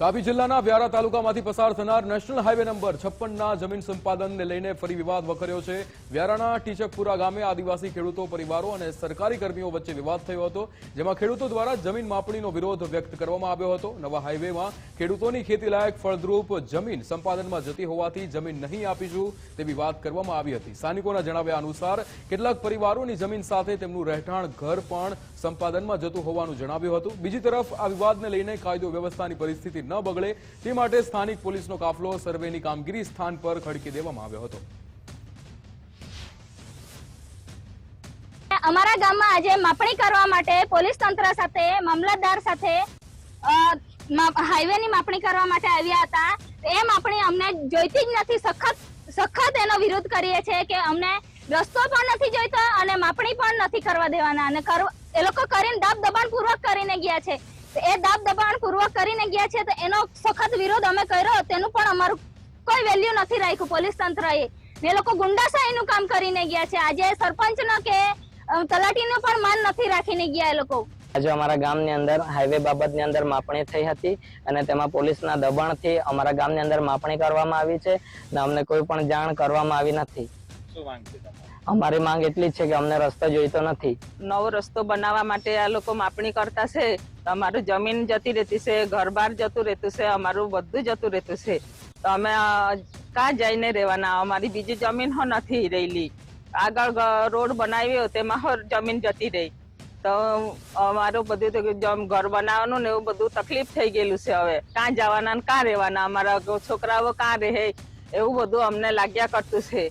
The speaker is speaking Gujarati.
તાપી જિલ્લાના વ્યારા તાલુકામાંથી પસાર થનાર નેશનલ હાઈવે નંબર 56ના જમીન સંપાદનને લઈને ફરી વિવાદ વકર્યો છે। વ્યારાના ટીચકપુરા ગામે આદિવાસી ખેડૂતો પરિવારો અને સરકારી કર્મીઓ વચ્ચે વિવાદ થયો હતો, જેમાં ખેડૂતો દ્વારા જમીન માપણીનો વિરોધ વ્યક્ત કરવામાં આવ્યો હતો। નવા હાઈવેમાં ખેડૂતોની ખેતીલાયક ફળદ્રુપ જમીન સંપાદનમાં જતી હોવાથી જમીન નહીં આપીશું તેવી વાત કરવામાં આવી હતી। સ્થાનિકોના જણાવ્યા અનુસાર કેટલાક પરિવારોની જમીન સાથે તેમનું રહેઠાણ ઘર પણ સંપાદનમાં જતું હોવાનું જણાવ્યું હતું। બીજી તરફ આ વિવાદને લઈને કાયદો વ્યવસ્થાની પરિસ્થિતિ ન બગડે તે માટે સ્થાનિક પોલીસનો કાફલો સર્વેની કામગીરી સ્થાન પર ખડકી દેવામાં આવ્યો હતો। અમારા ગામમાં આજે માપણી કરવા માટે પોલીસ તંત્ર સાથે મામલતદાર સાથે હાઈવેની માપણી કરવા માટે આવ્યા હતા। એ માપણી અમને જોઈતી જ નથી, સખત એનો વિરોધ કરીએ છીએ કે અમને રસ્તો પણ નથી જોઈતો અને માપણી પણ નથી કરવા દેવાના અને એ લોકો કરીને દાબ દબાણ પૂર્વક કરીને ગયા છે। એ દાબ દબાણ પૂર્વક કરીને ગયા છે તો એનો સખત વિરોધ અમે કર્યો, તેનું પણ અમારું કોઈ વેલ્યુ નથી રાખ્યું પોલીસ તંત્રએ। એ લોકો ગુંડાશાહીનું કામ કરીને ગયા છે। આજે સરપંચનો કે તલાટીનો પણ માન નથી રાખીને ગયા એ લોકો। આજે અમારા ગામની અંદર હાઈવે બાબતની અંદર માપણી થઈ હતી અને તેમાં પોલીસના દબાણથી અમારા ગામની અંદર માપણી કરવામાં આવી છે અને અમને કોઈ પણ જાણ કરવામાં આવી નથી। શું માંગ છે તમારી? અમારી માંગ એટલી જ છે કે અમને રસ્તો જોઈતો નથી। નવો રસ્તો બનાવવા માટે આ લોકો માપણી કરતા છે તો અમારું જમીન જતી રહેતી છે, ઘર-બાર જતું રહેતું છે, અમારું બધું જતું રહેતું છે તો અમે કા જઈને રહેવાના? અમારી બીજી જમીન હો નથી રહેલી, આગળ રોડ બનાવ્યો તેમાં હો જમીન જતી રહી તો અમારું બધું ઘર બનાવવાનું ને એવું બધું તકલીફ થઈ ગયેલું છે। હવે કાં જવાના ને કાં રહેવાના? અમારા છોકરાઓ કાં રહે એવું બધું અમને લાગ્યા કરતું છે।